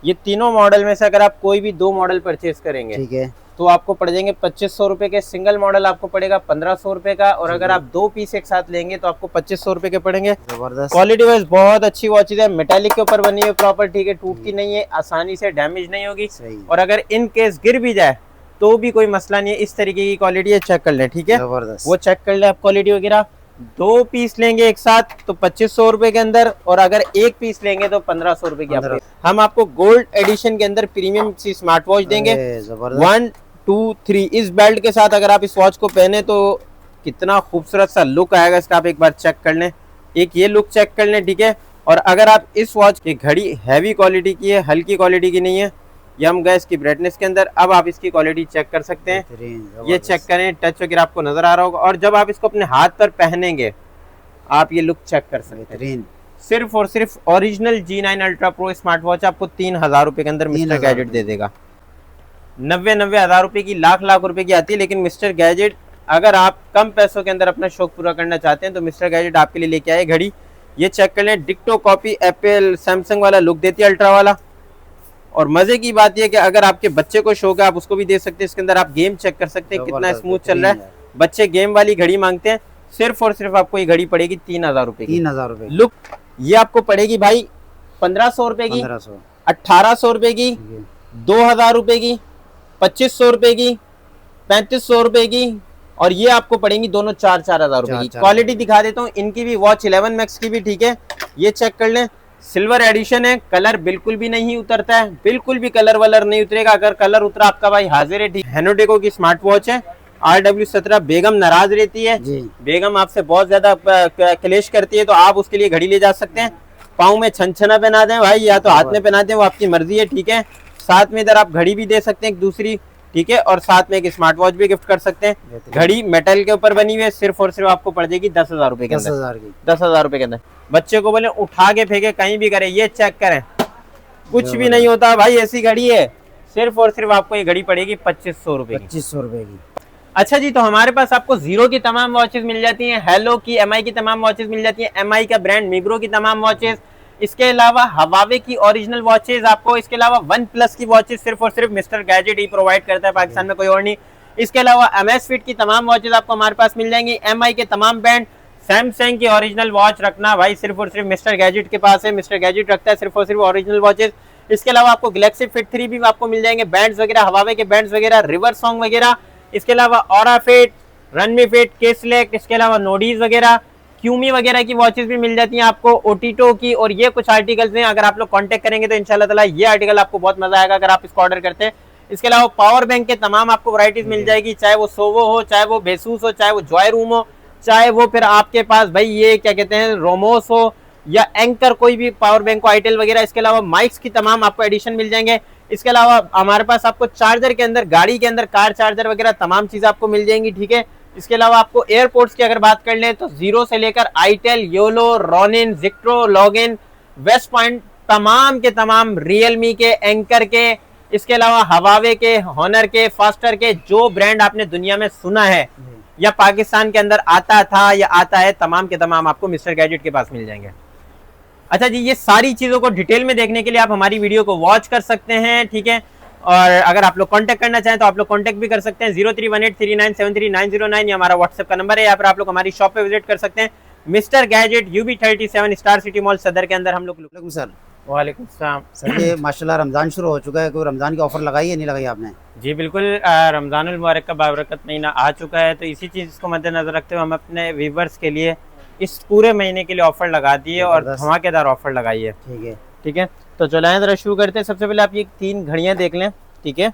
ये तीनों मॉडल में से अगर आप कोई भी 2 मॉडल परचेज करेंगे, ठीक है, तो आपको पड़ जाएंगे 2500 रुपए के। सिंगल मॉडल आपको पड़ेगा 1500 रुपए का, और अगर आप 2 पीस एक साथ लेंगे तो आपको 2500 रुपए के पड़ेंगे। जबरदस्त। क्वालिटी वाइज बहुत अच्छी वॉचेज है, मेटालिक के ऊपर बनी है प्रॉपर, ठीक है, टूटती नहीं है, आसानी से डैमेज नहीं होगी। और अगर इन केस गिर भी जाए तो भी कोई मसला नहीं है। इस तरीके की क्वालिटी है, चेक कर लें, ठीक है, वो चेक कर ले आप क्वालिटी वगैरह। 2 पीस लेंगे एक साथ तो 2500 रुपए के अंदर, और अगर 1 पीस लेंगे तो 1500 रुपए की आपको। हम आपको गोल्ड एडिशन के अंदर प्रीमियम सी स्मार्ट वॉच देंगे। 1 2 3 इस बेल्ट के साथ अगर आप इस वॉच को पहने तो कितना खूबसूरत सा लुक आएगा इसका, आप एक बार चेक कर लें। एक ये लुक चेक कर लें, ठीक है। और अगर आप इस वॉच की घड़ी हैवी क्वालिटी की है, हल्की क्वालिटी की नहीं है, ये हम गए इसकी ब्राइटनेस के अंदर। अब आप इसकी क्वालिटी चेक कर सकते हैं, ये चेक करें, टच वगैरह आपको नजर आ रहा होगा। और जब आप इसको अपने हाथ पर पहनेंगे आप ये लुक चेक कर सकते हैं। सिर्फ और सिर्फ original G9 ultra pro smart watch आपको 3000 रुपए के अंदर मिस्टर गैजेट दे देगा। 90 हज़ार रुपए की, लाख रुपए की आती है, लेकिन मिस्टर गैजेट अगर आप कम पैसों के अंदर अपना शौक पूरा करना चाहते हैं तो मिस्टर गैजेट आपके लिए लेके आए घड़ी। ये चेक कर लें, डिक्टो कॉपी एप्पल सैमसंग वाला लुक देती है, अल्ट्रा वाला। और मजे की बात यह कि अगर आपके बच्चे को शौक है आप उसको भी दे सकते हैं। इसके अंदर आप गेम चेक कर सकते हैं कितना स्मूथ चल रहा है। बच्चे गेम वाली घड़ी मांगते हैं, सिर्फ और सिर्फ आपको ये घड़ी पड़ेगी 3000 रुपए की। 3000 रुपए लुक ये आपको पड़ेगी भाई 1500 रुपए की, 1800 रुपए की, 2000 रुपए की, 2500 रुपए की, 3500 रुपए की, और ये आपको पड़ेंगी दोनों 4-4 हज़ार रुपए की। क्वालिटी दिखा देता हूँ इनकी भी, वॉच 11 मैक्स की भी, ठीक है, ये चेक कर लें। सिल्वर एडिशन है, कलर बिल्कुल भी नहीं उतरता है, बिल्कुल भी कलर वलर नहीं उतरेगा। अगर कलर उतरा आपका भाई हाजिर है, ठीक। हेनोडेको की स्मार्ट वॉच है, RW17। बेगम नाराज रहती है, बेगम आपसे बहुत ज्यादा क्लेश करती है, तो आप उसके लिए घड़ी ले जा सकते हैं। पाँव में छनछना पहना दें भाई, या तो हाथ में पहना दें, वो आपकी मर्जी है, ठीक है। साथ में इधर आप घड़ी भी दे सकते हैं एक दूसरी, ठीक है, और साथ में एक स्मार्ट वॉच भी गिफ्ट कर सकते हैं। घड़ी मेटल के ऊपर बनी हुई है, सिर्फ और सिर्फ आपको पड़ जाएगी 10,000 रुपए के अंदर। 10,000 रुपए के अंदर बच्चे को बोले उठा के फेंके कहीं भी करे, ये चेक करें, कुछ भी नहीं होता भाई, ऐसी घड़ी है। सिर्फ और सिर्फ आपको ये घड़ी पड़ेगी 2500 रुपए की। 2500 रुपए की। अच्छा जी, तो हमारे पास आपको जीरो की तमाम वॉचेस मिल जाती हैं, हेलो की, MI की तमाम वॉचेस मिल जाती हैं, MI का ब्रांड मिग्रो की तमाम वॉचेस, इसके अलावा हवावे की ओरिजिनल वॉचेस आपको, इसके अलावा वन प्लस की वॉचेस सिर्फ और सिर्फ मिस्टर गैजेट ही प्रोवाइड करता है, पाकिस्तान में कोई और नहीं। इसके अलावा Amazfit की तमाम वॉचेस आपको हमारे पास मिल जाएंगी, MI के तमाम ब्रांड, सैमसंग की ओरिजिनल वॉच रखना भाई सिर्फ और सिर्फ मिस्टर गैजेट के पास है। मिस्टर गैजेट रखता है सिर्फ और सिर्फ ओरिजिनल वॉचेस। इसके अलावा आपको गैलेक्सी फिट 3 भी आपको मिल जाएंगे, बैंड्स वगैरह, हवावे के बैंड्स वगैरह, रिवर सॉन्ग वगैरह। इसके अलावा ऑरा फिट, रनमी फिट, के सिलेक्ट, इसके अलावा नोडीज वगैरह, क्यूमी वगैरह की वॉचेस भी मिल जाती हैं आपको, ओटीटो की, और ये कुछ आर्टिकल्स हैं, अगर आप लोग कांटेक्ट करेंगे तो इंशाल्लाह ताला ये आर्टिकल आपको बहुत मजा आएगा अगर आप इसको ऑर्डर करते हैं। इसके अलावा पावर बैंक के तमाम आपको वैरायटीज मिल जाएगी, चाहे वो सोवो हो, चाहे वो बेसूस हो, चाहे वो जॉय रूम हो, चाहे वो फिर आपके पास भाई ये क्या कहते हैं रोमोस हो, या एंकर, कोई भी पावर बैंक को, आईटेल वगैरह। इसके अलावा माइक्स की तमाम आपको एडिशन मिल जाएंगे। इसके अलावा हमारे पास आपको चार्जर के अंदर, गाड़ी के अंदर कार चार्जर वगैरह तमाम चीजें आपको मिल जाएंगी, ठीक है। इसके अलावा आपको एयरपोर्ट्स की अगर बात कर लें तो जीरो से लेकर आईटेल, योलो, रोनिन, जिक्ट्रो, लॉगिन, वेस्ट पॉइंट, तमाम के तमाम, रियलमी के, एंकर के, इसके अलावा हवावे के, हॉनर के, फास्टर के, जो ब्रांड आपने दुनिया में सुना है या पाकिस्तान के अंदर आता था या आता है, तमाम के तमाम आपको मिस्टर गैजेट के पास मिल जाएंगे। अच्छा जी, ये सारी चीजों को डिटेल में देखने के लिए आप हमारी वीडियो को वॉच कर सकते हैं, ठीक है। और अगर आप लोग कांटेक्ट करना चाहें तो आप लोग कांटेक्ट भी कर सकते हैं। 031839733909 ये हमारा व्हाट्सएप का नंबर है, यहाँ पर आप लोग हमारी शॉप पे विजिट कर सकते हैं। Mister gadget UB37 star city mall सदर के अंदर हम लोग। सर वालेकुम सलाम सर, ये माशाल्लाह रमजान शुरू हो चुका है, कोई रमजान की ऑफर लगाई है नहीं लगाई आपने? जी बिल्कुल, रमजानुल मुबारक का बाबरकत महीना आ चुका है, तो इसी चीज़ को मद्देनजर रखते हुए हम अपने व्यूवर्स के लिए इस पूरे महीने के लिए ऑफर लगा दिए और धमाकेदार ऑफर लगाई है, ठीक है। तो चलाएं जरा शुरू करते हैं। सबसे पहले आप ये 3 घड़ियां देख लें, ठीक है।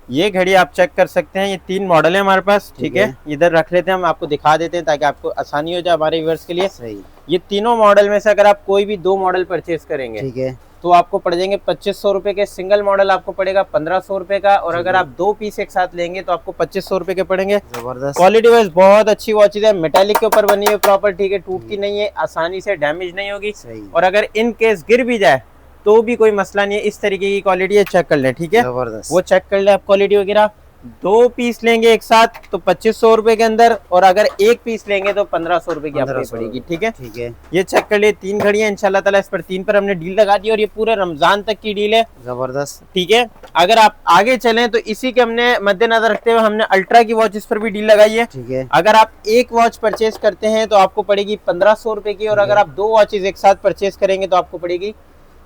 ये घड़ी आप चेक कर सकते हैं, ये 3 मॉडल है हमारे पास, ठीक है। इधर रख लेते हैं, हम आपको दिखा देते हैं ताकि आपको आसानी हो जाए हमारे व्यूअर्स के लिए। सही। ये तीनों मॉडल में से अगर आप कोई भी 2 मॉडल परचेज करेंगे, ठीक है, तो आपको पड़ जाएंगे 2500 रुपए के। सिंगल मॉडल आपको पड़ेगा 1500 रुपए का, और अगर आप 2 पीस एक साथ लेंगे तो आपको 2500 रुपए के पड़ेंगे। जबरदस्त। क्वालिटी वाइज बहुत अच्छी वॉचेज है, मेटालिक के ऊपर बनी है प्रॉपर, ठीक है, टूटती नहीं है, आसानी से डैमेज नहीं होगी, और अगर इन केस गिर भी जाए तो भी कोई मसला नहीं है। इस तरीके की क्वालिटी है, चेक कर ले, ठीक है, वो चेक कर ले आप क्वालिटी वगैरह। 2 पीस लेंगे एक साथ तो 2500 रुपए के अंदर, और अगर 1 पीस लेंगे तो 1500 रुपए की आपको 1500 पड़ेगी। ठीक है, ठीक है, ये चेक कर लिए 3 घड़ियां इंशाल्लाह ताला, इस पर 3 पर हमने डील लगा दी और ये पूरे रमजान तक की डील है। जबरदस्त। ठीक है, अगर आप आगे चलें तो इसी के हमने मद्देनजर रखते हुए हमने अल्ट्रा की वॉच इस पर भी डील लगाई है। ठीक है, अगर आप एक वॉच परचेज करते हैं तो आपको पड़ेगी 1500 रुपए की, और अगर आप 2 वॉचेज एक साथ परचेज करेंगे तो आपको पड़ेगी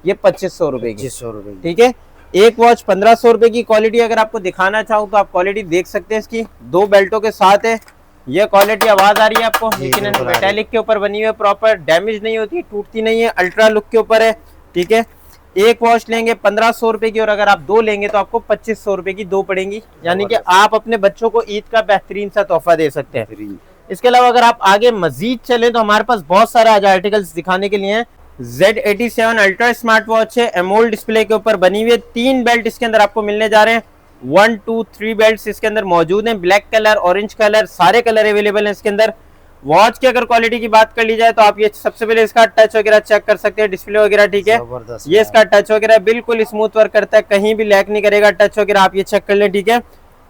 ये 2500 रुपए की। 2500 रुपए की। ठीक है, एक वॉच 1500 रुपए की। क्वालिटी अगर आपको दिखाना चाहूँ तो आप क्वालिटी देख सकते हैं, इसकी 2 बेल्टों के साथ है। ये क्वालिटी आवाज आ रही है आपको, लेकिन मेटालिक के ऊपर बनी हुई है, प्रॉपर डैमेज नहीं होती, टूटती नहीं है, अल्ट्रा लुक के ऊपर है। ठीक है, एक वॉच लेंगे 1500 रुपए की, और अगर आप 2 लेंगे तो आपको 2500 रुपए की 2 पड़ेंगी, यानी कि आप अपने बच्चों को ईद का बेहतरीन सा तोहफा दे सकते हैं। इसके अलावा अगर आप आगे मजीद चले तो हमारे पास बहुत सारे आज आर्टिकल्स दिखाने के लिए हैं। Z87 अल्ट्रा स्मार्ट वॉच है, एमोल्ड डिस्प्ले के ऊपर बनी हुई है। 3 बेल्ट इसके अंदर आपको मिलने जा रहे हैं, 1 2 3 बेल्ट इसके अंदर मौजूद हैं। ब्लैक कलर, ऑरेंज कलर, सारे कलर अवेलेबल हैं इसके अंदर। वॉच की अगर क्वालिटी की बात कर ली जाए तो आप ये सबसे पहले इसका टच वगैरह चेक कर सकते हैं, डिस्प्ले वगैरह। ठीक है, ये इसका टच वगैरह बिल्कुल स्मूथ वर्क करता है, कहीं भी लैग नहीं करेगा टच वगैरह, आप ये चेक कर लें। ठीक है,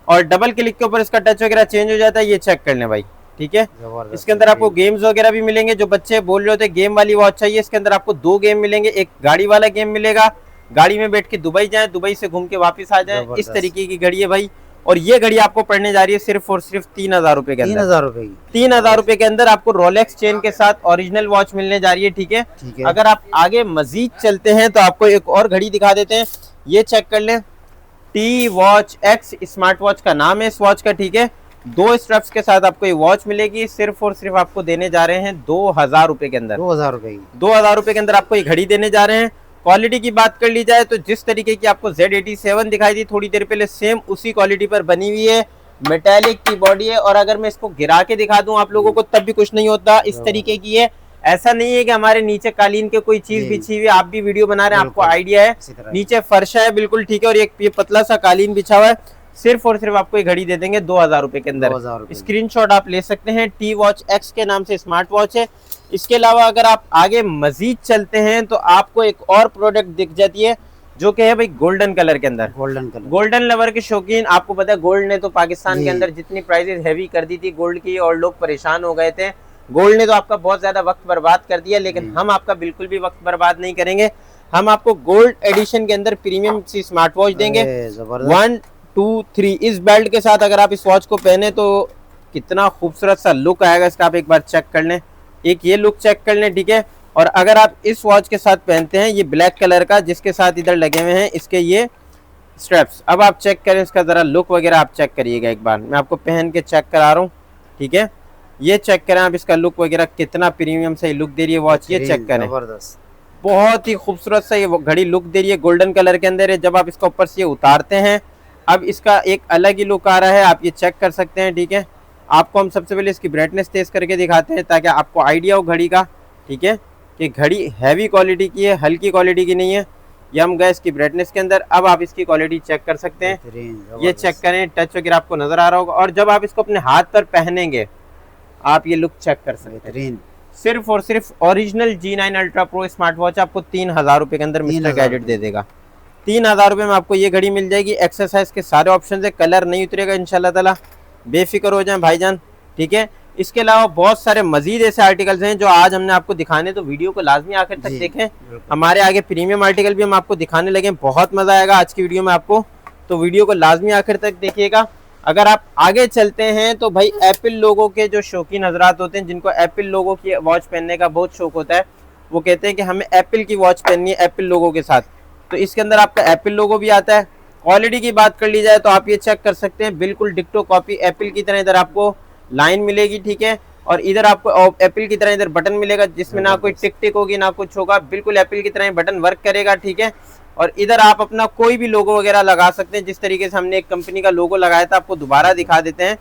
और डबल क्लिक के ऊपर इसका टच वगैरह चेंज हो जाता है, ये चेक कर लें भाई। ठीक है, इसके अंदर आपको गेम्स वगैरह भी मिलेंगे। जो बच्चे बोल रहे होते गेम वाली वॉच चाहिए, इसके अंदर आपको 2 गेम मिलेंगे। एक गाड़ी वाला गेम मिलेगा, गाड़ी में बैठ के दुबई जाएं, दुबई से घूम के वापस आ जाएं, इस तरीके की घड़ी है भाई। और ये घड़ी आपको पड़ने जा रही है सिर्फ और सिर्फ 3000 रुपए के अंदर। 3000 रुपए की, 3000 रुपए के अंदर आपको रोलेक्स चेन के साथ ओरिजिनल वॉच मिलने जा रही है। ठीक है, अगर आप आगे मजीद चलते हैं तो आपको एक और घड़ी दिखा देते हैं, ये चेक कर लें। T watch x smart watch का नाम है इस वॉच का। ठीक है, 2 स्ट्रैप्स के साथ आपको ये वॉच मिलेगी, सिर्फ और सिर्फ आपको देने जा रहे हैं 2000 रुपए के अंदर। 2000 रुपए की, 2000 रुपए के अंदर आपको ये घड़ी देने जा रहे हैं। क्वालिटी की बात कर ली जाए तो जिस तरीके की आपको Z87 दिखाई दी थोड़ी देर पहले, सेम उसी क्वालिटी पर बनी हुई है, मेटालिक की बॉडी है। और अगर मैं इसको गिरा के दिखा दूं आप लोगों को तब भी कुछ नहीं होता, इस तरीके की है। ऐसा नहीं है कि हमारे नीचे कालीन के कोई चीज बिछी हुई है, आप भी वीडियो बना रहे हैं आपको आइडिया है, नीचे फर्श है बिल्कुल। ठीक है, और एक ये पतला सा कालीन बिछा हुआ है, सिर्फ और सिर्फ आपको ये घड़ी दे देंगे 2000 रुपए के अंदर। स्क्रीनशॉट आप ले सकते हैं, टी वॉच एक्स के नाम से स्मार्ट वॉच है। इसके अलावा अगर आप आगे मजीद चलते हैं तो आपको एक और प्रोडक्ट दिख जाती है जो कि है भाई गोल्डन कलर के अंदर। गोल्डन लवर के शौकीन, आपको पता है गोल्ड ने तो पाकिस्तान के अंदर जितनी प्राइसेस हैवी कर दी थी गोल्ड की, और लोग परेशान हो गए थे। गोल्ड ने तो आपका बहुत ज्यादा वक्त बर्बाद कर दिया, लेकिन हम आपका बिल्कुल भी वक्त बर्बाद नहीं करेंगे। हम आपको गोल्ड एडिशन के अंदर प्रीमियम सी स्मार्ट वॉच देंगे 1 2 3 इस बेल्ट के साथ। अगर आप इस वॉच को पहने तो कितना खूबसूरत सा लुक आएगा इसका, आप एक बार चेक कर लें, एक ये लुक चेक कर लें। ठीक है, और अगर आप इस वॉच के साथ पहनते हैं ये ब्लैक कलर का, जिसके साथ इधर लगे हुए हैं इसके ये स्ट्रैप्स, अब आप चेक करें इसका जरा लुक वगैरह आप चेक करिएगा एक बार, मैं आपको पहन के चेक करा रहा हूँ। ठीक है, ये चेक करें आप इसका लुक वगैरह, कितना प्रीमियम से लुक दे रही है वॉच, ये चेक करें, बहुत ही खूबसूरत सा ये घड़ी लुक दे रही है, गोल्डन कलर के अंदर है। जब आप इसका ऊपर से उतारते हैं अब इसका एक अलग ही लुक आ रहा है, आप ये चेक कर सकते हैं। ठीक है, आपको हम सबसे पहले इसकी ब्राइटनेस तेज करके दिखाते हैं ताकि आपको आइडिया हो घड़ी का। ठीक है, कि घड़ी हैवी क्वालिटी की है, हल्की क्वालिटी की नहीं है। ये हम गए इसकी ब्राइटनेस के अंदर, अब आप इसकी क्वालिटी चेक कर सकते हैं, ये चेक करें, टच वगैरह आपको नजर आ रहा होगा। और जब आप इसको अपने हाथ पर पहनेंगे आप ये लुक चेक कर सकते हैं। सिर्फ और सिर्फ original G9 ultra pro smart watch आपको 3000 रुपए के अंदर मिस्टर गैजेट दे देगा। 3000 रुपए में आपको ये घड़ी मिल जाएगी। एक्सरसाइज के सारे ऑप्शन है, कलर नहीं उतरेगा इंशाल्लाह ताला, बेफिक्र हो जाएं भाईजान। ठीक है, इसके अलावा बहुत सारे मजीद ऐसे आर्टिकल्स हैं जो आज हमने आपको दिखाने, तो वीडियो को लाजमी आखिर तक देखें। हमारे आगे प्रीमियम आर्टिकल भी हम आपको दिखाने लगे, बहुत मजा आएगा आज की वीडियो में आपको, तो वीडियो को लाजमी आखिर तक देखिएगा। अगर आप आगे चलते हैं तो भाई एप्पल लोगों के जो शौकीन हजरात होते हैं, जिनको एप्पल लोगों की वॉच पहनने का बहुत शौक होता है, वो कहते हैं कि हमें एप्पल की वॉच पहननी है एप्पल लोगों के साथ, तो इसके अंदर आपका एप्पल लोगो भी आता है। क्वालिटी की बात कर ली जाए तो आप ये चेक कर सकते हैं, बिल्कुल डिक्टो कॉपी एप्पल की तरह इधर आपको लाइन मिलेगी। ठीक है, और इधर आपको एप्पल की तरह इधर बटन मिलेगा जिसमें ना कोई टिक टिक होगी ना कुछ होगा, बिल्कुल एप्पल की तरह बटन वर्क करेगा। ठीक है, और इधर आप अपना कोई भी लोगो वगैरह लगा सकते हैं, जिस तरीके से हमने एक कंपनी का लोगो लगाया था आपको दोबारा दिखा देते हैं।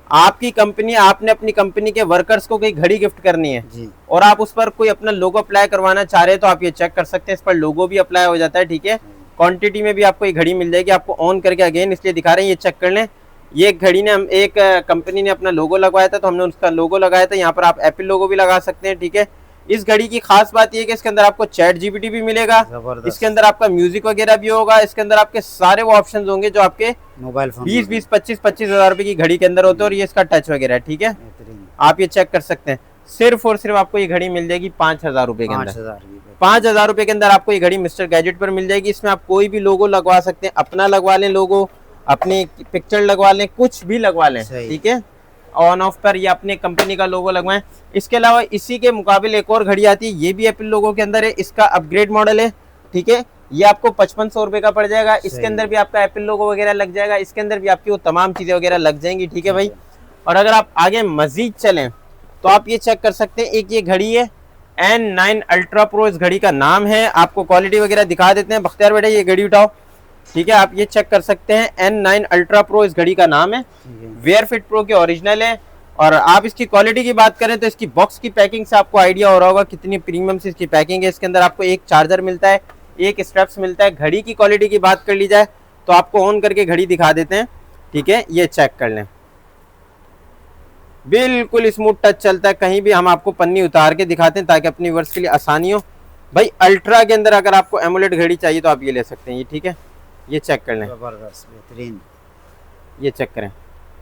आपकी कंपनी, आपने अपनी कंपनी के वर्कर्स को कोई घड़ी गिफ्ट करनी है जी, और आप उस पर कोई अपना लोगो अप्लाई करवाना चाह रहे हैं तो आप ये चेक कर सकते हैं, इस पर लोगो भी अप्लाई हो जाता है। ठीक है, क्वांटिटी में भी आपको ये घड़ी मिल जाएगी। आपको ऑन करके अगेन इसलिए दिखा रहे हैं, ये चेक कर लें। ये घड़ी ने हम एक कंपनी ने अपना लोगो लगवाया था तो हमने उसका लोगो लगाया था, यहाँ पर आप एप्पल लोगो भी लगा सकते हैं। ठीक है, इस घड़ी की खास बात ये है कि इसके अंदर आपको चैट जीपीटी भी मिलेगा, जबरदस्त। इसके अंदर आपका म्यूजिक वगैरह भी होगा, इसके अंदर आपके सारे वो ऑप्शंस होंगे जो आपके मोबाइल फोन 20-20, 25-25 हजार रुपए की घड़ी के अंदर होते हैं। और ये इसका टच वगैरह है, ठीक है, बेहतरीन। आप ये चेक कर सकते हैं। सिर्फ और सिर्फ आपको ये घड़ी मिल जाएगी 5,000 रुपए के अंदर। 5,000 की। 5,000 रुपए के अंदर आपको ये घड़ी मिस्टर गैजेट पर मिल जाएगी। इसमें आप कोई भी लोगो लगवा सकते हैं, अपना लगवा लें लोगो, अपनी पिक्चर लगवा लें, कुछ भी लगवा लें, ठीक है। ऑन ऑफ पर या अपने कंपनी का लोगो लगवाएं। इसके अलावा इसी के मुकाबले एक और घड़ी आती है, ये भी एप्पल लोगो के अंदर है, इसका अपग्रेड मॉडल है, ठीक है। ये आपको 5500 रुपए का पड़ जाएगा। इसके अंदर भी आपका एप्पल लोगो वगैरह लग जाएगा, इसके अंदर भी आपकी वो तमाम चीजें वगैरह लग जाएंगी, ठीक है भाई। और अगर आप आगे मजीद चलें तो आप ये चेक कर सकते हैं, एक ये घड़ी है N9 अल्ट्रा प्रो, इस घड़ी का नाम है। आपको क्वालिटी वगैरह दिखा देते हैं। बख्तियार बेटा ये घड़ी उठाओ, ठीक है, आप ये चेक कर सकते हैं, N9 अल्ट्रा प्रो इस घड़ी का नाम है। वेयर फिट प्रो के ओरिजिनल है। और आप इसकी क्वालिटी की बात करें तो इसकी बॉक्स की पैकिंग से आपको आइडिया हो रहा होगा कितनी प्रीमियम से इसकी पैकिंग है। इसके अंदर आपको एक चार्जर मिलता है, एक स्ट्रैप्स मिलता है। घड़ी की क्वालिटी की बात कर ली जाए तो आपको ऑन करके घड़ी दिखा देते हैं, ठीक है, ये चेक कर लें, बिल्कुल स्मूथ टच चलता है। कहीं भी हम आपको पन्नी उतार के दिखाते हैं ताकि अपनी वर्ष के लिए आसानी हो। भाई अल्ट्रा के अंदर अगर आपको एमोलेड घड़ी चाहिए तो आप ये ले सकते हैं, ये ठीक है, ये चेक कर लें, जबरदस्त बेहतरीन, ये चेक करें,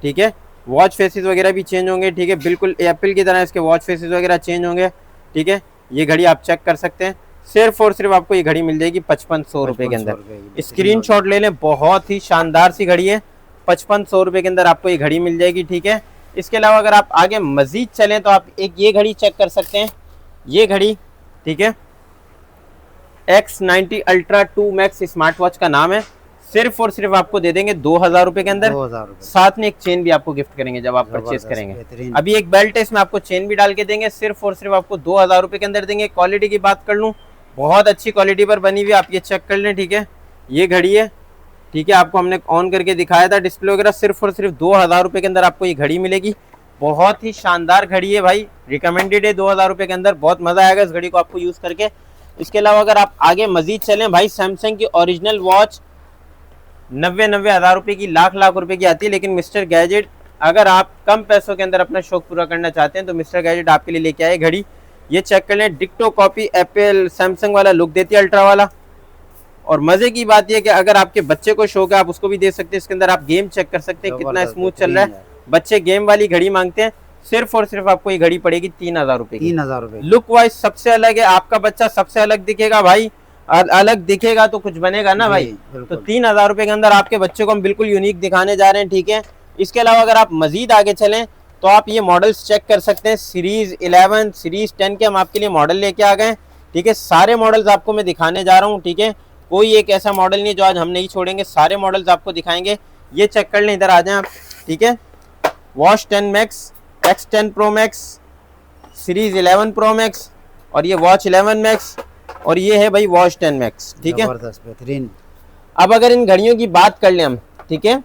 ठीक है। वॉच फेसेस वगैरह भी चेंज होंगे, ठीक है, बिल्कुल एप्पल की तरह इसके वॉच फेसेस वगैरह चेंज होंगे, ठीक है। ये घड़ी आप चेक कर सकते हैं। सिर्फ और सिर्फ आपको ये घड़ी मिल जाएगी 5500 रुपए के अंदर। स्क्रीनशॉट ले लें, बहुत ही शानदार सी घड़ी है। 5500 रुपए के अंदर आपको ये घड़ी मिल जाएगी, ठीक है। इसके अलावा अगर आप आगे मजीद चलें तो आप एक ये घड़ी चेक कर सकते हैं, ये घड़ी, ठीक है, X90 ultra 2 max smart watch का नाम है। सिर्फ और सिर्फ आपको दे देंगे 2000 रुपए के अंदर। 2000 रुपए, साथ में एक चेन भी आपको गिफ्ट करेंगे जब आप परचेज करेंगे। अभी एक बेल्ट है, इसमें आपको चेन भी डाल के देंगे। सिर्फ और सिर्फ आपको 2000 रुपए के अंदर देंगे। क्वालिटी की बात कर लूँ, बहुत अच्छी क्वालिटी पर बनी हुई, आप ये चेक कर लें, ठीक है। ये घड़ी है, ठीक है, आपको हमने ऑन करके दिखाया था डिस्प्ले वगैरह। सिर्फ और सिर्फ 2000 रुपए के अंदर आपको ये घड़ी मिलेगी। बहुत ही शानदार घड़ी है भाई, रिकमेंडेड है 2000 रुपए के अंदर। बहुत मजा आएगा इस घड़ी को आपको यूज करके। इसके अलावा अगर आप आगे मजीद चलें भाई, सैमसंग की ओरिजिनल वॉच 90-90 हज़ार रुपए की, लाख रुपए की आती है। लेकिन मिस्टर गैजेट, अगर आप कम पैसों के अंदर अपना शौक पूरा करना चाहते हैं तो मिस्टर गैजेट आपके लिए लेके आए घड़ी। ये चेक कर लें, डिक्टो कॉपी एप्पल सैमसंग वाला लुक देती है, अल्ट्रा वाला। और मजे की बात यह कि अगर आपके बच्चे को शौक है आप उसको भी दे सकते हैं। इसके अंदर आप गेम चेक कर सकते हैं कितना स्मूथ चल रहा है। बच्चे गेम वाली घड़ी मांगते हैं। सिर्फ और सिर्फ आपको ये घड़ी पड़ेगी 3000 रुपए की। 3000 रुपए। लुक वाइज सबसे अलग है, आपका बच्चा सबसे अलग दिखेगा भाई, अलग दिखेगा तो कुछ बनेगा ना भाई। तो 3000 रुपए के अंदर आपके बच्चे को हम बिल्कुल यूनिक दिखाने जा रहे हैं, ठीक है। इसके अलावा अगर आप मजीद आगे चलें तो आप ये मॉडल्स चेक कर सकते हैं। सीरीज 11, सीरीज 10 के हम आपके लिए मॉडल लेके आ गए, ठीक है। सारे मॉडल्स आपको मैं दिखाने जा रहा हूँ, ठीक है। कोई एक ऐसा मॉडल नहीं जो आज हम नहीं छोड़ेंगे, सारे मॉडल्स आपको दिखाएंगे। ये चेक कर लें, इधर आ जाएं आप, ठीक है। Watch 10 max, X10 pro max, series 11 pro max, और ये वॉच 11 मैक्स, और ये है भाई वॉच 10 मैक्स, ठीक है। बेहतरीन। अब अगर इन घड़ियों की बात कर लें हम, ठीक है,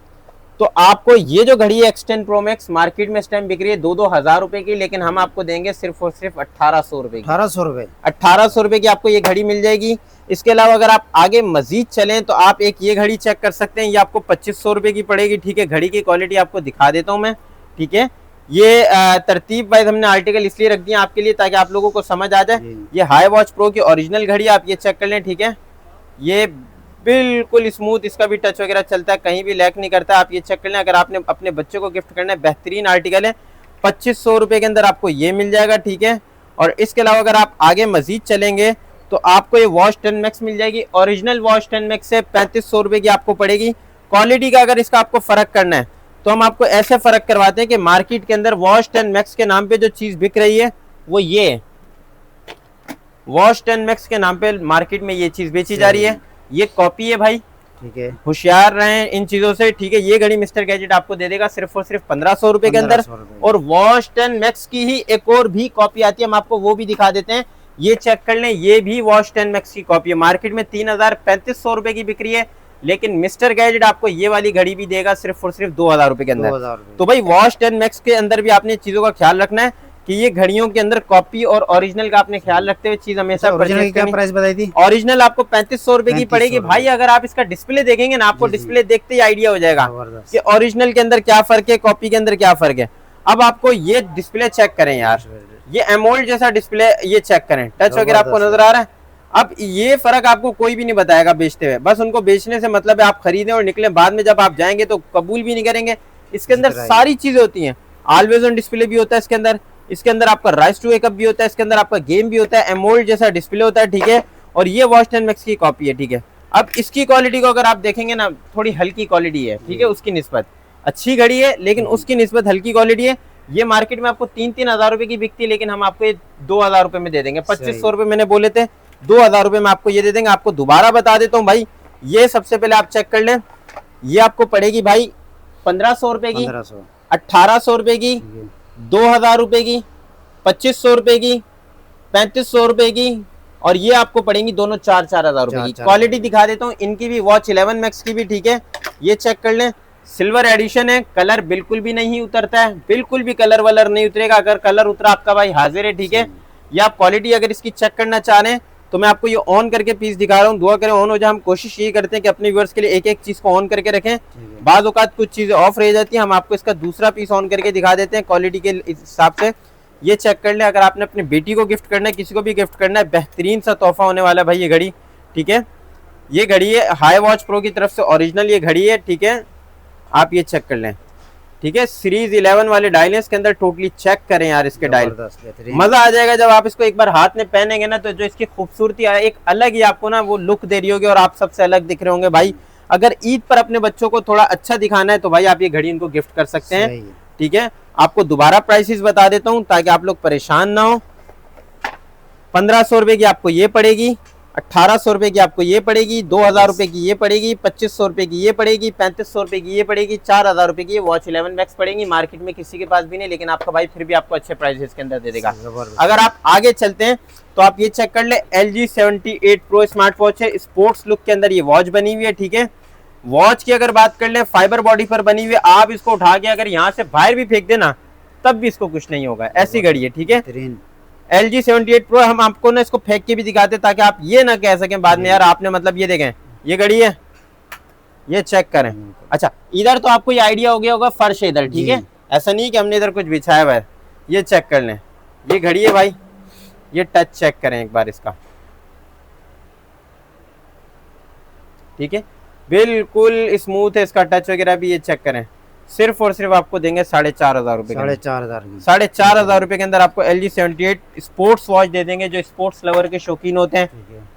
तो आपको ये जो घड़ी है X10 प्रो मैक्स मार्केट में इस टाइम बिक रही है 2-2 हज़ार रुपए की, लेकिन हम आपको देंगे सिर्फ और सिर्फ 1800 रुपए की। 1800 रुपए, 1800 रुपए की आपको ये घड़ी मिल जाएगी। इसके अलावा अगर आप आगे मजीद चलें तो आप एक ये घड़ी चेक कर सकते हैं, ये आपको 2500 रुपए की पड़ेगी, ठीक है। घड़ी की क्वालिटी आपको दिखा देता हूँ मैं, ठीक है। ये तरतीब वाइज हमने आर्टिकल इसलिए रख दिया आपके लिए ताकि आप लोगों को समझ आ जाए। ये हाई वॉच प्रो की ओरिजिनल घड़ी, आप ये चेक कर लें, ठीक है। ये बिल्कुल स्मूथ, इसका भी टच वगैरह चलता है, कहीं भी लैक नहीं करता। आप ये चेक कर लें, अगर आपने अपने बच्चे को गिफ्ट करना है, बेहतरीन आर्टिकल है। 2500 रुपए के अंदर आपको ये मिल जाएगा, ठीक है। और इसके अलावा अगर आप आगे मजीद चलेंगे तो आपको ये वॉच 10 मैक्स मिल जाएगी। ओरिजिनल वॉच 10 मैक्स से 3500 रुपए की आपको पड़ेगी। क्वालिटी का अगर इसका आपको फर्क करना है तो हम आपको ऐसे फर्क करवाते हैं कि मार्केट के अंदर वॉच 10 मैक्स के नाम पे जो चीज बिक रही है वो ये है। वॉच 10 मैक्स के नाम पे मार्केट में ये चीज बेची जा रही है, ये कॉपी है भाई, ठीक है। होशियार रहें इन चीजों से, ठीक है। ये घड़ी मिस्टर गैजेट आपको दे देगा सिर्फ और सिर्फ 1500 रुपए के अंदर। और वॉच 10 मैक्स की ही एक और भी कॉपी आती है, हम आपको वो भी दिखा देते हैं। ये चेक कर लें, ये भी वॉच 10 मैक्स की कॉपी है, मार्केट में 3500 रुपए की बिक्री है, लेकिन मिस्टर गैजेट आपको ये वाली घड़ी भी देगा सिर्फ और सिर्फ 2000 रुपए के अंदर। तो भाई वॉच 10 मैक्स के अंदर भी आपने चीजों का ख्याल रखना है कि ये घड़ियों के अंदर कॉपी और ओरिजिनल का आपने ख्याल रखते हुए चीज हमेशा ओरिजिनल क्या प्राइस बताई थी? ओरिजिनल आपको 3500 रुपए की पड़ेगी भाई। अगर आप इसका डिस्प्ले देखेंगे ना, आपको डिस्प्ले देखते ही आइडिया हो जाएगा कि ओरिजिनल के अंदर क्या फर्क है, कॉपी के अंदर क्या फर्क है। अब आपको ये डिस्प्ले चेक करें यार, ये एमोल्ड जैसा डिस्प्ले, ये चेक करें, टच वगैरह आपको नजर आ रहा है। अब ये फर्क आपको कोई भी नहीं बताएगा बेचते हुए, बस उनको बेचने से मतलब है आप खरीदें और निकले, बाद में जब आप जाएंगे तो कबूल भी नहीं करेंगे। इसके अंदर सारी चीजें होती हैं, ऑलवेज ऑन डिस्प्ले भी होता है इसके अंदर, इसके अंदर आपका राइज टू वेकअप भी होता है, इसके अंदर आपका गेम भी होता है, एमोल्ड जैसा डिस्प्ले होता है, ठीक है। और ये वॉच 10 मैक्स की कॉपी है, ठीक है। अब इसकी क्वालिटी को अगर आप देखेंगे ना, थोड़ी हल्की क्वालिटी है, ठीक है, उसकी निस्बत अच्छी घड़ी है लेकिन उसकी निस्बत हल्की क्वालिटी है। ये मार्केट में आपको 3-3 हजार रुपए की बिकती है, लेकिन हम आपको ये 2,000 रुपए में दे देंगे। 2500 रुपए मैंने बोले थे, 2,000 रुपए में आपको ये दे देंगे। आपको दोबारा बता देता हूँ भाई, ये सबसे पहले आप चेक कर लें, ये आपको पड़ेगी भाई 1500 रुपए की, 1800 रुपए की, 2,000 रुपए की, 2500 रुपए की, 3500 रुपए की, और ये आपको पड़ेंगी दोनों 4-4 हजार रुपए की। क्वालिटी दिखा देता हूँ इनकी भी, वॉच 11 मैक्स की भी, ठीक है। ये चेक कर लें, सिल्वर एडिशन है, कलर बिल्कुल भी नहीं उतरता है, बिल्कुल भी कलर वलर नहीं उतरेगा। अगर कलर उतरा आपका भाई हाजिर है, ठीक है। ये आप क्वालिटी अगर इसकी चेक करना चाह रहे हैं तो मैं आपको ये ऑन करके पीस दिखा रहा हूँ, दुआ करें ऑन हो जाए। हम कोशिश ये करते हैं कि अपने व्यूअर्स के लिए एक एक चीज को ऑन करके रखें, बाज़ औक़ात कुछ चीजें ऑफ रह जाती है, हम आपको इसका दूसरा पीस ऑन करके दिखा देते हैं क्वालिटी के हिसाब से। ये चेक कर ले, अगर आपने अपनी बेटी को गिफ्ट करना है, किसी को भी गिफ्ट करना है, बेहतरीन सा तोहफा होने वाला है भाई ये घड़ी, ठीक है। ये घड़ी है हाई वॉच प्रो की तरफ से ओरिजिनल ये घड़ी है, ठीक है। आप ये चेक कर लें, ठीक है। सीरीज 11 वाले डायल है इसके अंदर, टोटली चेक करें यार इसके डायल, मजा आ जाएगा जब आप इसको एक बार हाथ में पहनेंगे ना, तो जो इसकी खूबसूरती है एक अलग ही आपको ना वो लुक दे रही होगी और आप सबसे अलग दिख रहे होंगे भाई। अगर ईद पर अपने बच्चों को थोड़ा अच्छा दिखाना है तो भाई आप ये घड़ी इनको गिफ्ट कर सकते हैं, ठीक है। आपको दोबारा प्राइसेस बता देता हूँ ताकि आप लोग परेशान ना हो। 1500 रुपए की आपको ये पड़ेगी, 1800 रुपए की आपको ये पड़ेगी, 2000 रुपए की ये पड़ेगी, 2500 रुपए की ये पड़ेगी, 3500 रुपए की ये पड़ेगी, 4000 रुपए की ये वॉच 11 मैक्स पड़ेगी। मार्केट में किसी के पास भी नहीं, लेकिन आपका भाई फिर भी आपको अच्छे प्राइसेस के अंदर दे देगा। अगर आप आगे चलते हैं तो आप ये चेक कर ले, LG 78 प्रो स्मार्ट वॉच है, स्पोर्ट्स लुक के अंदर ये वॉच बनी हुई है, ठीक है। वॉच की अगर बात कर ले, फाइबर बॉडी पर बनी हुई है, आप इसको उठा के अगर यहाँ से बाहर भी फेंक देना तब भी इसको कुछ नहीं होगा, ऐसी घड़ी है, ठीक है। LG 78 प्रो हम आपको ना इसको फेंक के भी दिखाते ताकि आप ये ना कह सकें बाद में यार आपने मतलब ये देखें ये घड़ी है, ये चेक करें। अच्छा, इधर तो आपको ये आइडिया हो गया होगा, फर्श है इधर, ठीक है, ऐसा नहीं कि हमने इधर कुछ बिछाया हुआ है। ये चेक कर लें, ये घड़ी है भाई, ये टच चेक करें एक बार इसका, ठीक है, बिल्कुल स्मूथ है इसका टच वगैरह भी। ये चेक करें, सिर्फ और सिर्फ आपको देंगे 4,500 रुपए, 4,500 रुपए के अंदर आपको LG 78 स्पोर्ट्स वॉच दे देंगे। जो स्पोर्ट्स लवर के शौकीन होते हैं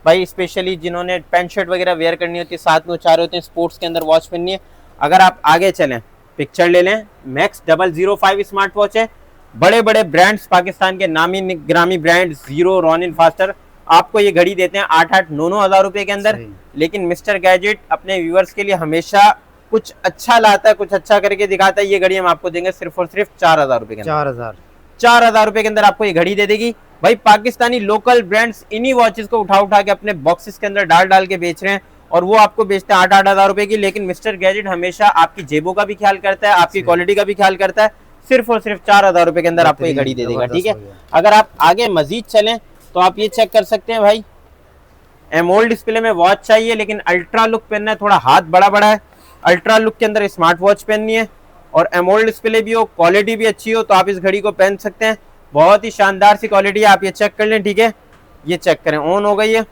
भाई, स्पेशली जिन्होंने पैंट शर्ट वगैरह वेयर करनी होती है, साथ में चाह रहे होते हैं स्पोर्ट्स के अंदर वॉच पहननी है। अगर आप आगे चलें, पिक्चर ले लें, मैक्स 005 स्मार्ट वॉच है, बड़े बड़े ब्रांड्स, पाकिस्तान के नामी ग्रामी ब्रांड जीरो, रॉनिन, फास्टर आपको ये घड़ी देते हैं 8-9 हजार रुपए के अंदर। लेकिन मिस्टर गैजेट अपने व्यूअर्स के लिए हमेशा कुछ अच्छा लाता है, कुछ अच्छा करके दिखाता है। ये घड़ी हम आपको देंगे सिर्फ और सिर्फ 4,000 रुपए के अंदर, 4,000 रुपए के अंदर आपको ये घड़ी दे देगी भाई। पाकिस्तानी लोकल ब्रांड्स इन्हीं वॉचेस को उठा उठा के अपने बॉक्सेस के अंदर डाल डाल के बेच रहे हैं और वो आपको बेचते हैं 8-8 हजार रुपए की। लेकिन मिस्टर गैजेट हमेशा आपकी जेबों का भी ख्याल करता है, आपकी क्वालिटी का भी ख्याल करता है। सिर्फ और सिर्फ 4,000 रुपए के अंदर आपको ये घड़ी दे देगा, ठीक है। अगर आप आगे मजीद चलें तो आप ये चेक कर सकते हैं भाई, एमोल्ड डिस्प्ले में वॉच चाहिए लेकिन अल्ट्रा लुक पहनना है, थोड़ा हाथ बड़ा बड़ा है, अल्ट्रा लुक के अंदर स्मार्ट वॉच पहननी है और एमोल्ड डिस्प्ले भी हो, क्वालिटी भी अच्छी हो, तो आप इस घड़ी को पहन सकते हैं। बहुत ही शानदार सी क्वालिटी है, आप ये चेक कर लें, ठीक है। ये चेक करें, ऑन हो गई है,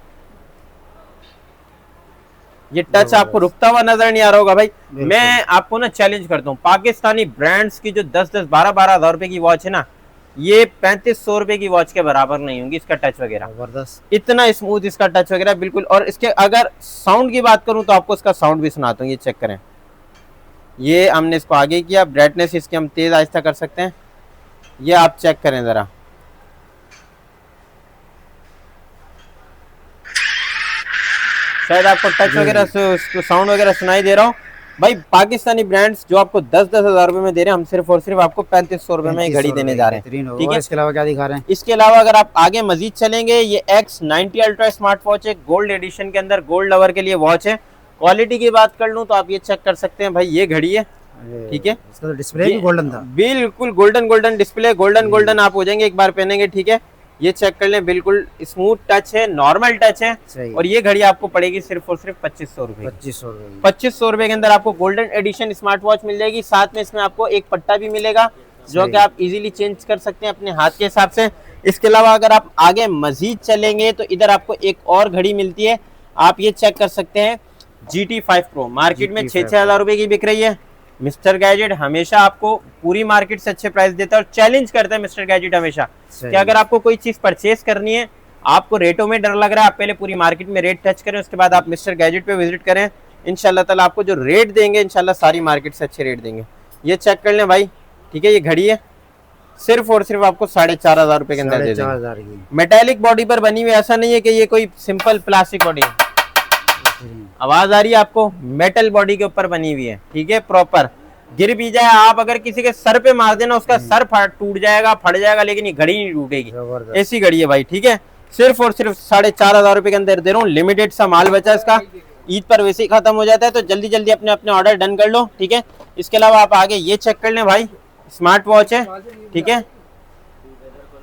ये टच आपको रुकता हुआ नजर नहीं आ रहा होगा भाई। मैं आपको ना चैलेंज करता हूँ, पाकिस्तानी ब्रांड्स की जो 10-10, 12-12 हजार रुपए की वॉच है ना, ये 3500 रुपए की वॉच के बराबर नहीं होंगी। इसका टच वगैरह इतना स्मूथ इसका टच वगैरह बिल्कुल। और इसके अगर साउंड की बात करूं तो आपको इसका साउंड भी सुनाता हूँ, ये चेक करें। ये हमने इसको आगे किया, ब्राइटनेस इसकी हम तेज आहिस्ता कर सकते हैं, ये आप चेक करें जरा, शायद आपको टच वगैरह साउंड वगैरह सुनाई दे रहा हो भाई। पाकिस्तानी ब्रांड्स जो आपको 10-10 हजार रुपए में दे रहे हैं, हम सिर्फ और सिर्फ आपको 3500 रुपए में घड़ी देने जा रहे हैं, ठीक है। इसके अलावा क्या दिखा रहे हैं? इसके अलावा अगर आप आगे मजीद चलेंगे, ये X90 अल्ट्रा स्मार्ट वॉच है, गोल्ड एडिशन के अंदर, गोल्ड लवर के लिए वॉच है। क्वालिटी की बात कर लूं तो आप ये चेक कर सकते हैं भाई, ये घड़ी है, ठीक है। इसका तो डिस्प्ले भी गोल्डन था, बिल्कुल गोल्डन डिस्प्ले, गोल्डन आप हो जाएंगे एक बार पहनेंगे, ठीक है। ये चेक कर लें, बिल्कुल स्मूथ टच है, नॉर्मल टच है। और ये घड़ी आपको पड़ेगी सिर्फ और सिर्फ 2500 रुपए, 2500 रुपए के अंदर आपको गोल्डन एडिशन स्मार्ट वॉच मिल जाएगी। साथ में इसमें आपको एक पट्टा भी मिलेगा जो कि आप इजीली चेंज कर सकते हैं अपने हाथ के हिसाब से। इसके अलावा अगर आप आगे मजीद चलेंगे तो इधर आपको एक और घड़ी मिलती है, आप ये चेक कर सकते हैं GT5 Pro, मार्केट में 6-6 हज़ार रुपए की बिक रही है। मिस्टर गैजेट हमेशा आपको पूरी मार्केट से अच्छे प्राइस देता है और चैलेंज करता है मिस्टर गैजेट हमेशा कि अगर आपको कोई चीज परचेज करनी है, आपको रेटों में डर लग रहा है, आप पहले पूरी मार्केट में रेट टच करें, उसके बाद आप मिस्टर गैजेट पे विजिट करें। इंशाल्लाह ताला आपको जो रेट देंगे इंशाल्लाह सारी मार्केट से अच्छे रेट देंगे। ये चेक कर लें भाई, ठीक है, ये घड़ी है सिर्फ और सिर्फ आपको 4,500 रुपए के अंदर दे देंगे। मेटेलिक बॉडी पर बनी हुई, ऐसा नहीं है कि ये कोई सिंपल प्लास्टिक बॉडी है। आवाज आ रही है आपको? मेटल बॉडी के ऊपर बनी हुई है, ठीक है, प्रॉपर। गिर भी जाए आप अगर किसी के सर पे मार देना, उसका सर टूट जाएगा, फट जाएगा, लेकिन ये घड़ी नहीं टूटेगी। ऐसी घड़ी है भाई, ठीक है, सिर्फ और सिर्फ 4,500 रुपए के अंदर दे रहा हूँ। लिमिटेड सा माल बचा इसका, ईद पर वैसे ही खत्म हो जाता है, तो जल्दी जल्दी अपने अपने ऑर्डर डन कर लो, ठीक है। इसके अलावा आप आगे ये चेक कर लें भाई, स्मार्ट वॉच है, ठीक है,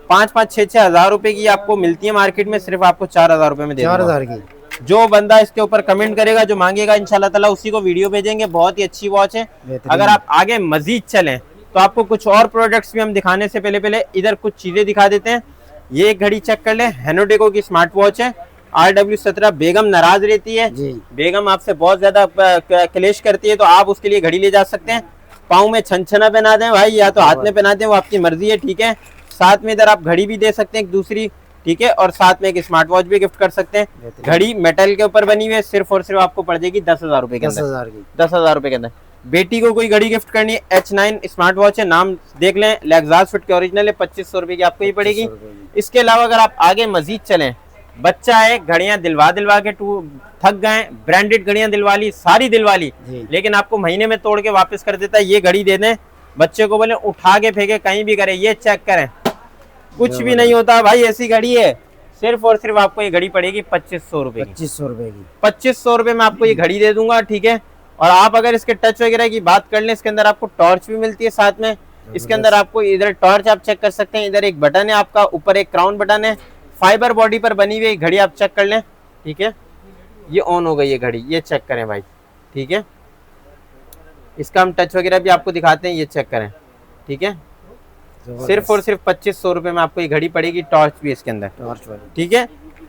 5-6 हज़ार रुपए की आपको मिलती है मार्केट में, सिर्फ आपको 4,000 रुपए में दे 4,000 की। जो बंदा इसके ऊपर कमेंट करेगा, जो मांगेगा, इंशाल्लाह ताला उसी को वीडियो भेजेंगे। बहुत ही अच्छी वॉच है। अगर आप आगे मजीद चलें तो आपको कुछ और प्रोडक्ट्स भी हम दिखाने से पहले इधर कुछ चीजें दिखा देते हैं। ये एक घड़ी चेक कर ले, हेनोडेको की स्मार्ट वॉच है, RW17। बेगम नाराज रहती है, बेगम आपसे बहुत ज्यादा क्लेश करती है, तो आप उसके लिए घड़ी ले जा सकते हैं। पाँव में छनछना पहना दें भाई, या तो हाथ में पहना दें, वो आपकी मर्जी है, ठीक है। साथ में इधर आप घड़ी भी दे सकते हैं एक दूसरी, ठीक है, और साथ में एक स्मार्ट वॉच भी गिफ्ट कर सकते हैं। घड़ी मेटल के ऊपर बनी हुई है, सिर्फ और सिर्फ आपको पड़ जाएगी 10,000 रुपए के अंदर। 10,000 रुपए के अंदर। बेटी को कोई घड़ी गिफ्ट करनी है, H9 स्मार्ट वॉच है, नाम देख लें, लेक्सास फिट के ओरिजिनल है, 2500 रुपए की आपको ही पड़ेगी। इसके अलावा अगर आप आगे मजीद चलें, बच्चा है, घड़ियां दिलवा के थक गए, ब्रांडेड घड़ियां दिलवा ली, सारी दिलवा ली, लेकिन आपको महीने में तोड़ के वापस कर देता है। ये घड़ी दे दें, बच्चे को बोले उठा के फेंके, कहीं भी करे, ये चेक करें, कुछ भी नहीं होता भाई, ऐसी घड़ी है। सिर्फ और सिर्फ आपको ये घड़ी पड़ेगी 2500 रुपए की। 2500 रुपए की, 2500 रुपए में आपको ये घड़ी दे दूंगा, ठीक है। और आप अगर इसके टच वगैरह की बात कर लें, इसके अंदर आपको टॉर्च भी मिलती है साथ में। इसके अंदर आपको इधर टॉर्च आप चेक कर सकते हैं, इधर एक बटन है आपका, ऊपर एक क्राउन बटन है, फाइबर बॉडी पर बनी हुई घड़ी आप चेक कर लें, ठीक है। ये ऑन हो गई ये घड़ी, ये चेक करें भाई, ठीक है। इसका हम टच वगैरह भी आपको दिखाते हैं, ये चेक करें, ठीक है। सिर्फ और सिर्फ 2500 रुपए में आपको ये घड़ी पड़ेगी, टॉर्च भी इसके अंदर, ठीक है।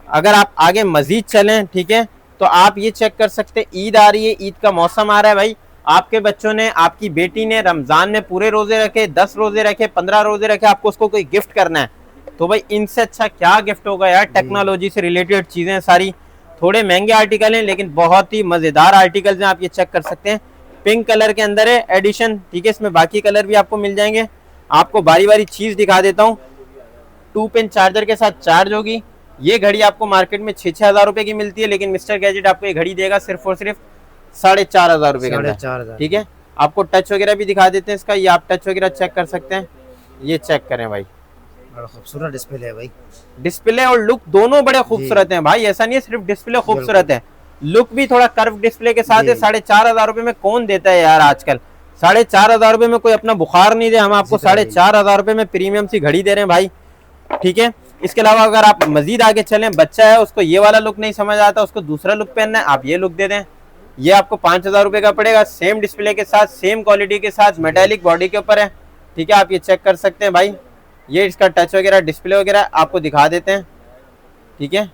अगर आप आगे मजीद चलें, ठीक है, तो आप ये चेक कर सकते हैं, ईद आ रही है, ईद का मौसम आ रहा है भाई, आपके बच्चों ने, आपकी बेटी ने रमजान में पूरे रोजे रखे, 10 रोजे रखे, 15 रोजे रखे, आपको उसको कोई गिफ्ट करना है, तो भाई इनसे अच्छा क्या गिफ्ट होगा यार। टेक्नोलॉजी से रिलेटेड चीजें सारी, थोड़े महंगे आर्टिकल हैं लेकिन बहुत ही मजेदार आर्टिकल्स हैं, आप ये चेक कर सकते हैं। पिंक कलर के अंदर है एडिशन, ठीक है, इसमें बाकी कलर भी आपको मिल जाएंगे। आपको बारी बारी चीज दिखा देता हूँ। 2 पिन चार्जर के साथ चार्ज होगी। ये घड़ी आपको मार्केट में 6-6 हज़ार रुपए की मिलती है, लेकिन मिस्टर गैजेट आपको ये घड़ी देगा सिर्फ और सिर्फ 4,500 रुपए के अंदर, ठीक है। आपको टच वगैरह भी दिखा देते हैं इसका, ये आप टच वगैरह चेक कर सकते हैं, ये चेक करें भाई, बड़ा खूबसूरत डिस्प्ले है भाई। डिस्प्ले और लुक दोनों बड़े खूबसूरत हैं भाई, ऐसा नहीं है सिर्फ डिस्प्ले खूबसूरत है, लुक भी थोड़ा कर्व डिस्प्ले के साथ है। 4,500 रुपए में कौन देता है यार आजकल, 4,500 रुपए में कोई अपना बुखार नहीं दे, हम आपको 4,500 रुपए में प्रीमियम सी घड़ी दे रहे हैं भाई, ठीक है। इसके अलावा अगर आप मजीद आगे चलें, बच्चा है उसको ये वाला लुक नहीं समझ आता, उसको दूसरा लुक पहनना है, आप ये लुक दे दें, ये आपको 5,000 रुपए का पड़ेगा, सेम डिस्प्ले के साथ, सेम क्वालिटी के साथ, मेटेलिक बॉडी के ऊपर है, ठीक है। आप ये चेक कर सकते हैं भाई, ये इसका टच वगैरह डिस्प्ले वगैरह आपको दिखा देते हैं, ठीक है,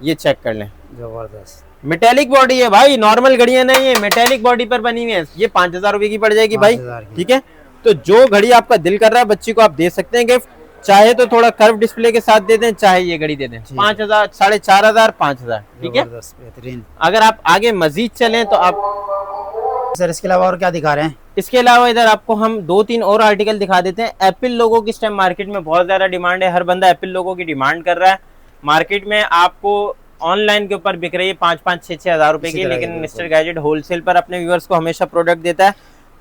ये चेक कर लें, जबरदस्त मेटेलिक बॉडी है भाई, नॉर्मल घड़ियां नहीं है, मेटेलिक बॉडी पर बनी हुई है। ये 5,000 रुपए की पड़ जाएगी भाई, ठीक है। तो जो घड़ी आपका दिल कर रहा है बच्ची को आप दे सकते हैं गिफ्ट, चाहे तो थोड़ा कर्व डिस्प्ले के साथ दे दें, चाहे ये घड़ी दे दें। 5,000, 4,500, 5,000, ठीक है। बेहतरीन। अगर आप आगे मजीद चलें तो आप सर इसके अलावा और क्या दिखा रहे हैं? इसके अलावा इधर आपको हम 2-3 और आर्टिकल दिखा देते हैं। एप्पल लोगो की इस टाइम मार्केट में बहुत ज्यादा डिमांड है, हर बंदा एप्पल लोगो की डिमांड कर रहा है। मार्केट में आपको ऑनलाइन के ऊपर बिक रही है 5-5, 6-6 हज़ार रुपए की, लेकिन मिस्टर गैजेट होलसेल पर अपने व्यूअर्स को हमेशा प्रोडक्ट देता है।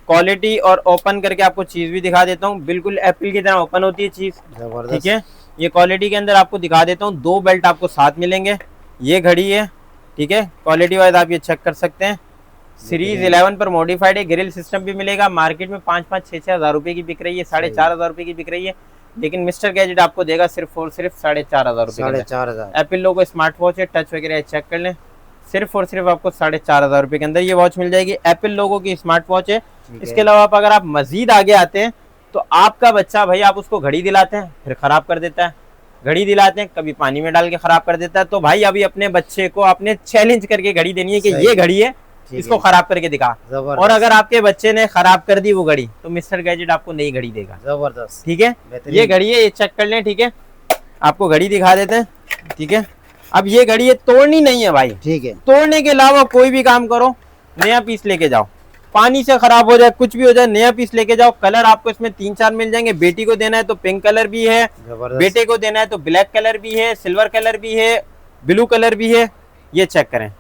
क्वालिटी और ओपन करके आपको चीज भी दिखा देता हूँ, बिल्कुल एप्पल की तरह ओपन होती है चीज, ठीक है। ये क्वालिटी के अंदर आपको दिखा देता हूँ, 2 बेल्ट आपको साथ मिलेंगे। ये घड़ी है, ठीक है, क्वालिटी वाइज आप ये चेक कर सकते हैं। सीरीज 11 पर मॉडिफाइड है, ग्रिल सिस्टम भी मिलेगा। मार्केट में 5-5, 6-6 हज़ार रुपए की बिक रही है, 4,500 रुपए की बिक रही है, लेकिन मिस्टर गैजेट आपको देगा सिर्फ और सिर्फ 4,500 रुपए। 4,500। एप्पल लोगो स्मार्ट वॉच है, टच वगैरह चेक कर लें, सिर्फ और सिर्फ आपको 4,500 रुपए के अंदर ये वॉच मिल जाएगी। एप्पल लोगो की स्मार्ट वॉच है। इसके अलावा अगर आप मजीद आगे आते हैं तो आपका बच्चा भाई, आप उसको घड़ी दिलाते हैं फिर खराब कर देता है, घड़ी दिलाते हैं, कभी पानी में डाल के खराब कर देता है। तो भाई अभी अपने बच्चे को आपने चैलेंज करके घड़ी देनी है कि ये घड़ी है, इसको खराब करके दिखा। और अगर आपके बच्चे ने खराब कर दी वो घड़ी, तो मिस्टर गैजेट आपको नई घड़ी देगा। जबरदस्त, ठीक है, ये घड़ी है, ये चेक कर लें। ठीक है, आपको घड़ी दिखा देते हैं। ठीक है, अब ये घड़ी है, तोड़नी नहीं है भाई। ठीक है, तोड़ने के अलावा कोई भी काम करो, नया पीस लेके जाओ, पानी से खराब हो जाए, कुछ भी हो जाए, नया पीस लेके जाओ। कलर आपको इसमें 3-4 मिल जाएंगे। बेटी को देना है तो पिंक कलर भी है, बेटे को देना है तो ब्लैक कलर भी है, सिल्वर कलर भी है, ब्लू कलर भी है। ये चेक करें,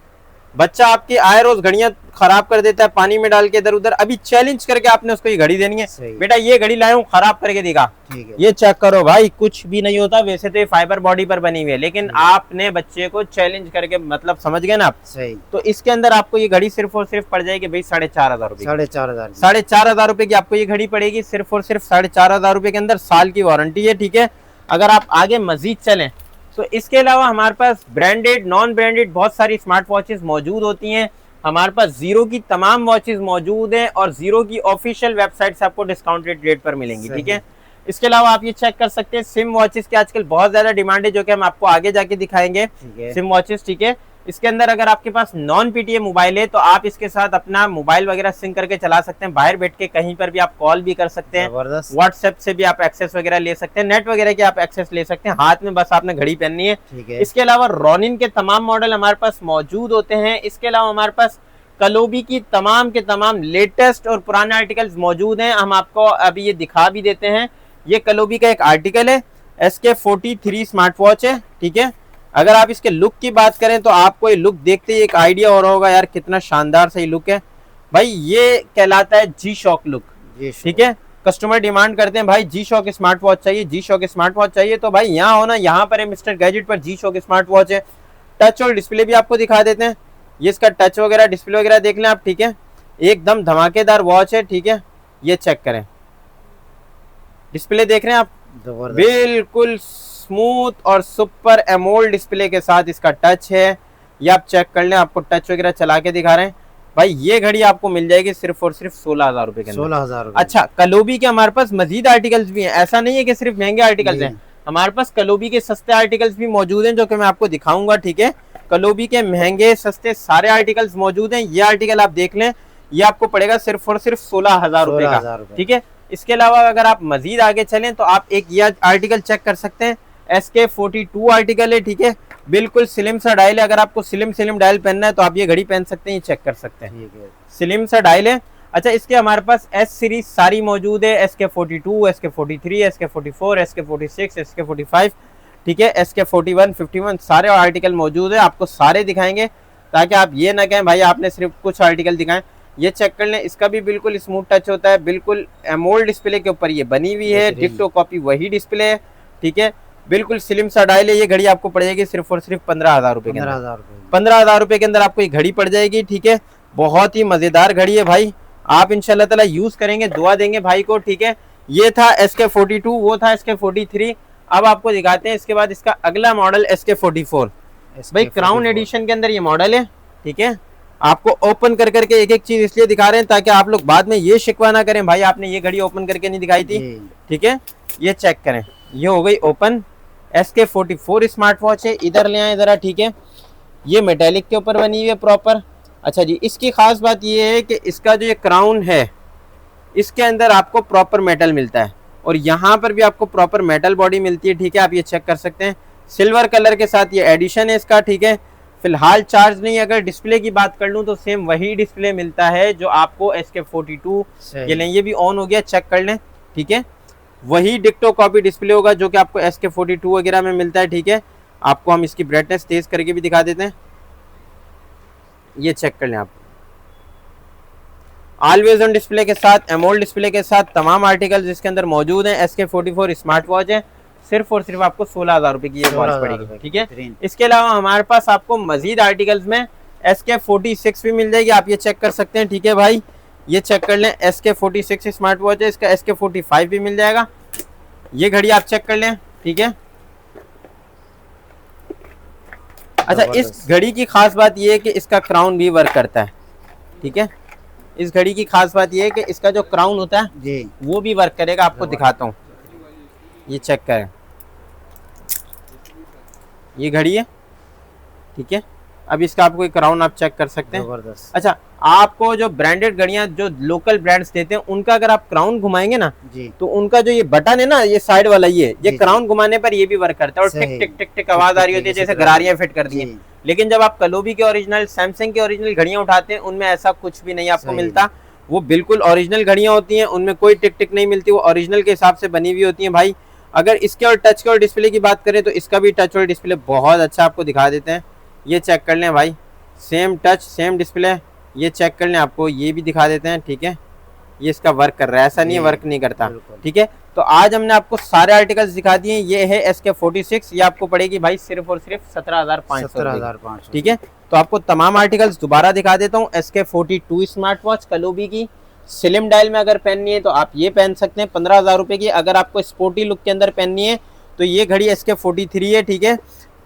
बच्चा आपकी आए रोज घड़ियां खराब कर देता है पानी में डाल के इधर उधर। अभी चैलेंज करके आपने उसको ये घड़ी देनी है, बेटा ये घड़ी लाया हूँ, खराब करके दिखा। ये चेक करो भाई, कुछ भी नहीं होता। वैसे तो ये फाइबर बॉडी पर बनी हुई है, लेकिन आपने बच्चे को चैलेंज करके, मतलब समझ गए ना आप। सही। तो इसके अंदर आपको ये घड़ी सिर्फ और सिर्फ पड़ जाएगी भाई 4,500 रुपए। 4,500 रुपए की आपको ये घड़ी पड़ेगी, सिर्फ और सिर्फ 4,500 रुपए के अंदर। साल की वारंटी है। ठीक है, अगर आप आगे मजीद चलें तो इसके अलावा हमारे पास ब्रांडेड, नॉन ब्रांडेड बहुत सारी स्मार्ट वॉचेस मौजूद होती हैं। हमारे पास जीरो की तमाम वॉचेस मौजूद हैं और जीरो की ऑफिशियल वेबसाइट से आपको डिस्काउंटेड रेट पर मिलेंगी। ठीक है, इसके अलावा आप ये चेक कर सकते हैं, सिम वॉचेस की आजकल बहुत ज्यादा डिमांड है, जो कि हम आपको आगे जाके दिखाएंगे। सिम वॉचेस, ठीक है, इसके अंदर अगर आपके पास नॉन पीटीए मोबाइल है तो आप इसके साथ अपना मोबाइल वगैरह सिंक करके चला सकते हैं। बाहर बैठ के कहीं पर भी आप कॉल भी कर सकते हैं, व्हाट्सएप से भी आप एक्सेस वगैरह ले सकते हैं, नेट वगैरह की आप एक्सेस ले सकते हैं। हाथ में बस आपने घड़ी पहननी है। इसके अलावा रोनिन के तमाम मॉडल हमारे पास मौजूद होते हैं। इसके अलावा हमारे पास कलोबी की तमाम के तमाम लेटेस्ट और पुराने आर्टिकल्स मौजूद हैं। हम आपको अभी ये दिखा भी देते हैं। ये कलोबी का एक आर्टिकल है, SK43 स्मार्ट वॉच है। ठीक है, अगर आप इसके लुक की बात करें तो आपको ये लुक देखते ही एक आइडिया हो रहा होगा, यार कितना शानदार सा ये लुक है। भाई ये कहलाता है G-Shock लुक। ठीक है, कस्टमर डिमांड करते हैं भाई G-Shock स्मार्ट वॉच चाहिए, G-Shock स्मार्ट वॉच चाहिए। तो भाई यहाँ हो ना, यहाँ पर है मिस्टर गैजेट पर G-Shock स्मार्ट वॉच है। टच और डिस्प्ले भी आपको दिखा देते हैं। ये इसका टच वगैरह, डिस्प्ले वगैरह देख लें आप। ठीक है, एकदम धमाकेदार वॉच है। ठीक है, ये चेक करें, डिस्प्ले देख रहे हैं आप, बिल्कुल स्मूथ और सुपर एमोल्ड डिस्प्ले के साथ इसका टच है। ये आप चेक कर लें, आपको टच वगैरह चला के दिखा रहे हैं। भाई ये घड़ी आपको मिल जाएगी सिर्फ और सिर्फ 16,000 रुपए के अंदर। 16,000। अच्छा, कलोबी के हमारे पास मजीद आर्टिकल्स भी हैं, ऐसा नहीं है कि सिर्फ महंगे आर्टिकल्स हैं। हमारे पास कलोबी के सस्ते आर्टिकल्स भी मौजूद हैं, जो कि मैं आपको दिखाऊंगा। ठीक है, कलोबी के महंगे सस्ते सारे आर्टिकल्स मौजूद हैं। ये आर्टिकल आप देख लें, ये आपको पड़ेगा सिर्फ और सिर्फ 16,000 रुपए का। ठीक है, इसके अलावा अगर आप मजीद आगे चलें तो आप एक ये आर्टिकल चेक कर सकते हैं, SK42 आर्टिकल है। ठीक है, बिल्कुल स्लिम सा डायल है। अगर आपको स्लिम डायल पहनना है तो आप ये घड़ी पहन सकते हैं, ये चेक कर सकते हैं, स्लिम सा डायल है। अच्छा, इसके हमारे पास S सीरीज सारी मौजूद है, SK42, SK43, SK44, SK46, SK45। ठीक है, SK41, 51 सारे आर्टिकल मौजूद है। आपको सारे दिखाएंगे ताकि आप ये ना कहें भाई आपने सिर्फ कुछ आर्टिकल दिखाएं। ये चेक कर लें, इसका भी बिल्कुल स्मूथ टच होता है, बिल्कुल एमोल्ड डिस्प्ले के ऊपर ये बनी हुई है। डिक्टो कॉपी वही डिस्प्ले है। ठीक है, बिल्कुल स्लिम सा डायल है। ये घड़ी आपको पड़ जाएगी सिर्फ और सिर्फ 15,000 रुपए के अंदर। 15,000 रुपए के अंदर आपको ये घड़ी पड़ जाएगी। ठीक है, बहुत ही मजेदार घड़ी है भाई, आप इंशाल्लाह ताला यूज करेंगे, दुआ देंगे भाई को। ठीक है, ये था SK42, वो था SK43। अब आपको दिखाते हैं इसके बाद इसका अगला मॉडल SK44। भाई क्राउन एडिशन के अंदर ये मॉडल है। ठीक है, आपको ओपन कर करके एक एक चीज इसलिए दिखा रहे हैं ताकि आप लोग बाद में ये शिकवा ना करें भाई आपने ये घड़ी ओपन करके नहीं दिखाई थी। ठीक है, ये चेक करें, ये हो गई ओपन। SK44 स्मार्ट वॉच है। इधर ले आए जरा। ठीक है, ये मेटेलिक के ऊपर बनी हुई है प्रॉपर। अच्छा जी, इसकी खास बात ये है कि इसका जो ये क्राउन है, इसके अंदर आपको प्रॉपर मेटल मिलता है और यहाँ पर भी आपको प्रॉपर मेटल बॉडी मिलती है। ठीक है, आप ये चेक कर सकते हैं, सिल्वर कलर के साथ ये एडिशन है इसका। ठीक है, फिलहाल चार्ज नहीं। अगर डिस्प्ले की बात कर लूँ तो सेम वही डिस्प्ले मिलता है जो आपको SK42, ये लें, ये भी ऑन हो गया, चेक कर लें। ठीक है, वही डिक्टो कॉपी डिस्प्ले होगा जो कि आपको SK42 वगैरह में मिलता है। ठीक है, आपको हम इसकी ब्राइटनेस तेज करके भी दिखा देते हैं, ये चेक कर लें आप। ऑलवेज ऑन डिस्प्ले के साथ, एमोल्ड डिस्प्ले के साथ तमाम आर्टिकल्स इसके अंदर मौजूद हैं। SK44 स्मार्ट वॉच है, सिर्फ और सिर्फ आपको 16,000 रुपए की ये वॉच पड़ेगी। ठीक है, इसके अलावा हमारे पास आपको मजीद आर्टिकल्स में SK46 भी मिल जाएगी, आप ये चेक कर सकते हैं। ठीक है भाई, ये चेक कर लें, SK46 स्मार्ट वॉच है, इसका SK45 भी मिल जाएगा। ये घड़ी आप चेक कर लें। ठीक है, अच्छा, इस घड़ी की खास बात ये है कि इसका क्राउन भी वर्क करता है। ठीक है, इस घड़ी की खास बात ये है कि इसका जो क्राउन होता है जी, वो भी वर्क करेगा। आपको दिखाता हूँ, ये चेक करें, ये घड़ी है, ठीक है। अब इसका आपको एक क्राउन आप चेक कर सकते हैं। जबरदस्त। अच्छा, आपको जो ब्रांडेड घड़ियां जो लोकल ब्रांड्स देते हैं उनका अगर आप क्राउन घुमाएंगे ना जी तो उनका जो ये बटन है ना, ये साइड वाला ये जी, क्राउन घुमाने पर ये भी वर्क करता है और सही। टिक टिक टिक टिक आवाज आ रही होती है जैसे गरारियां फिट कर दी हैं। जी। लेकिन जब आप कलोबी के ओरिजिनल, सैमसंग के ओरिजिनल घड़ियां उठाते हैं उनमें ऐसा कुछ भी नहीं आपको सही। मिलता। वो बिल्कुल ओरिजिनल घड़ियां होती हैं, उनमें कोई टिक टिक नहीं मिलती, वो ओरिजिनल के हिसाब से बनी हुई होती हैं भाई। अगर इसके और टच के और डिस्प्ले की बात करें तो इसका भी टच और डिस्प्ले बहुत अच्छा आपको दिखा देते हैं। ये चेक कर लें भाई, सेम टच सेम डिस्प्ले, ये चेक कर लें, आपको ये भी दिखा देते हैं, ठीक है। ये इसका वर्क कर रहा है, ऐसा नहीं है वर्क नहीं करता, ठीक है। तो आज हमने आपको सारे आर्टिकल्स दिखा दिए। ये है SK46, ये आपको पड़ेगी भाई सिर्फ और सिर्फ 17,500, ठीक है। तो आपको तमाम आर्टिकल्स दोबारा दिखा देता हूँ। SK42 स्मार्ट वॉच कलोबी की स्लिम डायल में अगर पहननी है तो आप ये पहन सकते हैं 15,000 रुपए की। अगर आपको स्पोर्टी लुक के अंदर पहननी है तो ये घड़ी SK43 है, ठीक है,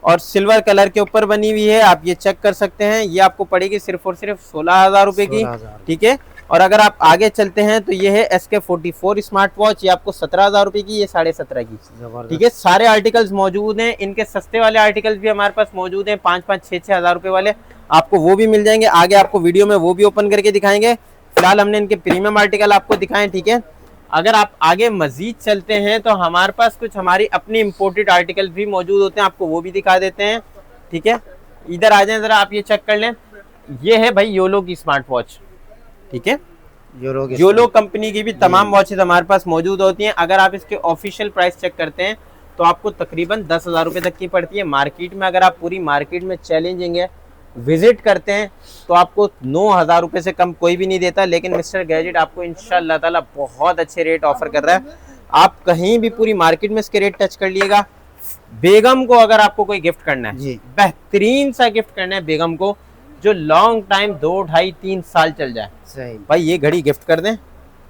और सिल्वर कलर के ऊपर बनी हुई है, आप ये चेक कर सकते हैं। ये आपको पड़ेगी सिर्फ और सिर्फ 16,000 रुपए की, ठीक है। और अगर आप आगे चलते हैं तो ये है SK44 स्मार्ट वॉच, ये आपको 17,000 रुपए की, ये 17,500 की, ठीक है। सारे आर्टिकल्स मौजूद हैं, इनके सस्ते वाले आर्टिकल्स भी हमारे पास मौजूद हैं, 5-5, 6-6 हजार रुपए वाले, आपको वो भी मिल जाएंगे। आगे आपको वीडियो में वो भी ओपन करके दिखाएंगे। फिलहाल हमने इनके प्रीमियम आर्टिकल आपको दिखाएं, ठीक है। अगर आप आगे मजीद चलते हैं तो हमारे पास कुछ हमारी अपनी इंपोर्टेड आर्टिकल भी मौजूद होते हैं, आपको वो भी दिखा देते हैं, ठीक है। इधर आ जाएं जरा, आप ये चेक कर लें। ये है भाई योलो की स्मार्ट वॉच, ठीक है। योलो कंपनी की भी तमाम वॉचेस हमारे पास मौजूद होती हैं। अगर आप इसके ऑफिशियल प्राइस चेक करते हैं तो आपको तकरीबन 10,000 रुपए तक की पड़ती है मार्केट में। अगर आप पूरी मार्केट में चैलेंजिंग है विजिट करते हैं तो आपको 9,000 रुपए से कम कोई भी नहीं देता। लेकिन मिस्टर गैजेट आपको इंशाअल्लाह ताला बहुत अच्छे रेट ऑफर कर रहा है। आप कहीं भी पूरी मार्केट में इसके रेट टच कर लिएगा। बेगम को अगर आपको कोई गिफ्ट करना है, बेहतरीन सा गिफ्ट करना है बेगम को, जो लॉन्ग टाइम 2, 2.5, 3 साल चल जाए, सही भाई, ये घड़ी गिफ्ट कर दें।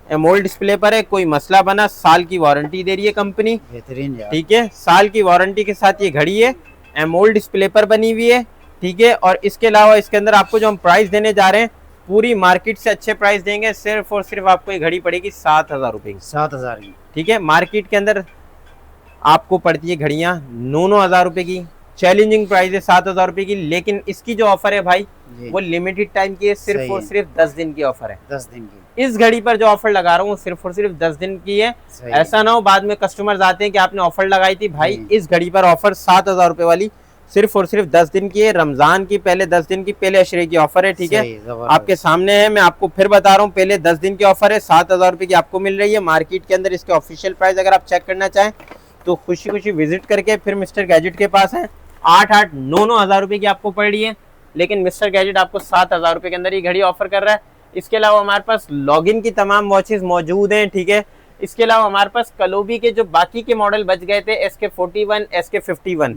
एमोल्ड डिस्प्ले पर है, कोई मसला बना, साल की वारंटी दे रही है कंपनी, बेहतरीन, ठीक है। साल की वारंटी के साथ ये घड़ी है, एमोल्ड डिस्प्ले पर बनी हुई है, ठीक है। और इसके अलावा इसके अंदर आपको जो हम प्राइस देने जा रहे हैं पूरी मार्केट से अच्छे प्राइस देंगे। सिर्फ और सिर्फ आपको ये घड़ी पड़ेगी 7,000 रुपए की, 7,000 की, ठीक है। मार्केट के अंदर आपको पड़ती है घड़ियां 9,000 रुपए की, चैलेंजिंग प्राइस है 7,000 रुपए की। लेकिन इसकी जो ऑफर है भाई वो लिमिटेड टाइम की है, सिर्फ और सिर्फ 10 दिन की ऑफर है, 10 दिन की। इस घड़ी पर जो ऑफर लगा रहा हूँ सिर्फ और सिर्फ 10 दिन की है। ऐसा ना हो बाद में कस्टमर्स आते हैं कि आपने ऑफर लगाई थी, भाई इस घड़ी पर ऑफर 7,000 रुपए वाली सिर्फ और सिर्फ 10 दिन की है। रमजान की पहले 10 दिन की पहले अशरे की ऑफर है, ठीक है, आपके सामने है। मैं आपको फिर बता रहा हूँ, पहले 10 दिन की ऑफर है, 7,000 रुपए की आपको मिल रही है। मार्केट के अंदर इसके ऑफिशियल प्राइस अगर आप चेक करना चाहें तो खुशी खुशी विजिट करके फिर मिस्टर गैजेट के पास है। 8-8, 9-9 हजार रुपए की आपको पड़ रही है, लेकिन मिस्टर गैजेट आपको 7,000 रुपए के अंदर ये घड़ी ऑफर कर रहा है। इसके अलावा हमारे पास लॉगिन की तमाम वॉचेस मौजूद हैं, ठीक है। इसके अलावा हमारे पास कलोबी के जो बाकी के मॉडल बच गए थे, SK41, SK51,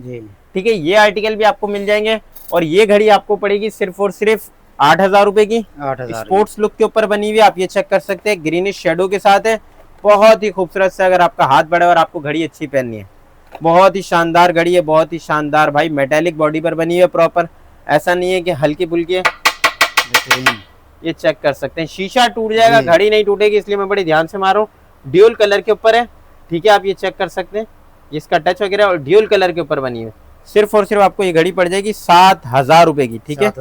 ठीक है, ये आर्टिकल भी आपको मिल जाएंगे। और ये घड़ी आपको पड़ेगी सिर्फ और सिर्फ 8,000 रुपए की, 8,000 स्पोर्ट्स लुक के ऊपर बनी हुई है, आप ये चेक कर सकते हैं, ग्रीनिश शेडो के साथ है, बहुत ही खूबसूरत से। अगर आपका हाथ बड़ा है और आपको घड़ी अच्छी पहननी है, बहुत ही शानदार घड़ी है, बहुत ही शानदार भाई, मेटेलिक बॉडी पर बनी है प्रॉपर, ऐसा नहीं है कि हल्की फुल्की है। ये चेक कर सकते हैं, शीशा टूट जाएगा, घड़ी नहीं टूटेगी, इसलिए मैं बड़े ध्यान से मारूं। ड्यूल कलर के ऊपर है, ठीक है, आप ये चेक कर सकते हैं, इसका टच वगैरह और ड्यूल कलर के ऊपर बनी है। सिर्फ और सिर्फ आपको ये घड़ी पड़ जाएगी 7,000 रुपए की, ठीक है।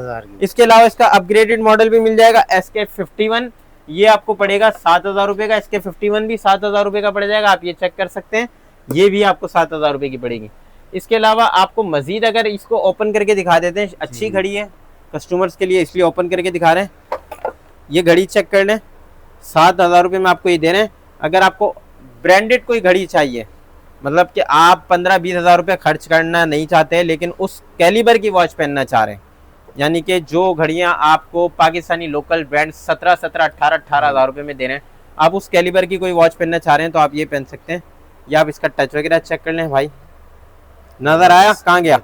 इसके अलावा इसका अपग्रेडेड मॉडल भी मिल जाएगा, SK51, ये आपको पड़ेगा 7,000 रुपए का। SK51 भी 7,000 रुपए का पड़ जाएगा, आप ये चेक कर सकते हैं, ये भी आपको 7,000 रुपए की पड़ेगी। इसके अलावा आपको मजीद अगर इसको ओपन करके दिखा देते हैं, अच्छी घड़ी है कस्टमर्स के लिए, इसलिए ओपन करके दिखा रहे हैं। ये घड़ी चेक कर लें, 7,000 रुपए में आपको ये दे रहे हैं। अगर आपको ब्रांडेड कोई घड़ी चाहिए, मतलब कि आप 15-20 हजार रुपये खर्च करना नहीं चाहते लेकिन उस कैलिबर की वॉच पहनना चाह रहे हैं, यानी कि जो घड़ियां आपको पाकिस्तानी लोकल ब्रांड 17-17, 18-18 हजार रुपये में दे रहे हैं, आप उस कैलिबर की कोई वॉच पहनना चाह रहे हैं तो आप ये पहन सकते हैं। या आप इसका टच वगैरह चेक कर लें भाई, नजर आया, कहाँ गया,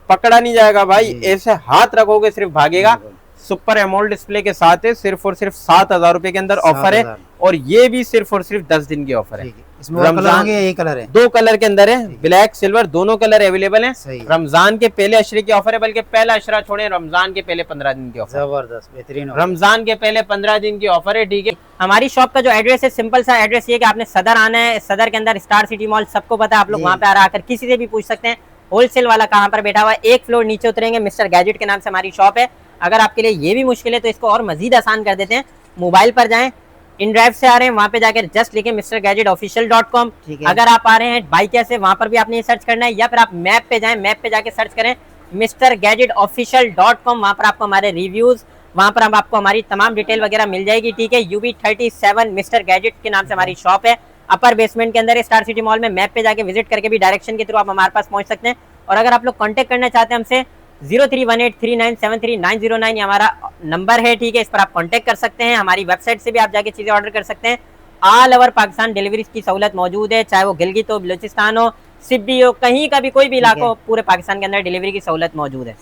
पकड़ा नहीं जाएगा भाई, ऐसे हाथ रखोगे सिर्फ भागेगा। सुपर एमोल्ड डिस्प्ले के साथ है, सिर्फ और सिर्फ 7,000 रुपए के अंदर ऑफर है, और ये भी सिर्फ और सिर्फ 10 दिन की ऑफर है। इसमें रमजान के कलर है, 2 कलर के अंदर है, ब्लैक सिल्वर दोनों कलर अवेलेबल हैं। रमजान के पहले अशरे की ऑफर है, बल्कि पहला अशरा छोड़े, रमजान के पहले 15 दिन की ऑफर, जबरदस्त बेहतरीन, रमजान के पहले 15 दिन की ऑफर है, ठीक है। हमारी शॉप का जो एड्रेस है, सिंपल सा एड्रेस ये कि आपने सदर आना है, सदर के अंदर स्टार सिटी मॉल सबको पता है, आप लोग वहाँ पे आकर किसी से भी पूछ सकते हैं। होलसेल वाला कहाँ पर बैठा हुआ है। एक फ्लोर नीचे उतरेंगे, मिस्टर गैजेट के नाम से हमारी शॉप है। अगर आपके लिए ये भी मुश्किल है तो इसको और मजीद आसान कर देते हैं। मोबाइल पर जाएं, इन ड्राइव से आ रहे हैं, वहां पे जाकर जस्ट लिखें mrgadgetofficial.com। ठीक है। अगर आप आ रहे हैं बाई कैसे, वहां पर भी आपने सर्च करना है, या फिर आप मैप पे जाएं, मैप पे जाके सर्च करें mrgadgetofficial.com। वहां पर आपको हमारे रिव्यूज, वहां पर हम आपको हमारी तमाम डिटेल वगैरह मिल जाएगी। ठीक है, UB37 मिस्टर गैजेट के नाम से हमारी शॉप है, अपर बेसमेंट के अंदर है, स्टार सिटी मॉल में। मैप पे जाके विजिट करके भी डायरेक्शन के थ्रू आप हमारे पास पहुंच सकते हैं। और अगर आप लोग कांटेक्ट करना चाहते हैं हमसे, 0318397339 ये हमारा नंबर है। ठीक है, इस पर आप कांटेक्ट कर सकते हैं। हमारी वेबसाइट से भी आप जाके चीजें ऑर्डर कर सकते हैं। ऑल ओवर पाकिस्तान डिलीवरी की सहूलत मौजूद है, चाहे वो गिलगित हो, बलूचिस्तान हो, सिब्बी हो, कहीं का भी कोई भी इलाका हो, पूरे पाकिस्तान के अंदर डिलीवरी की सहूलत मौजूद है।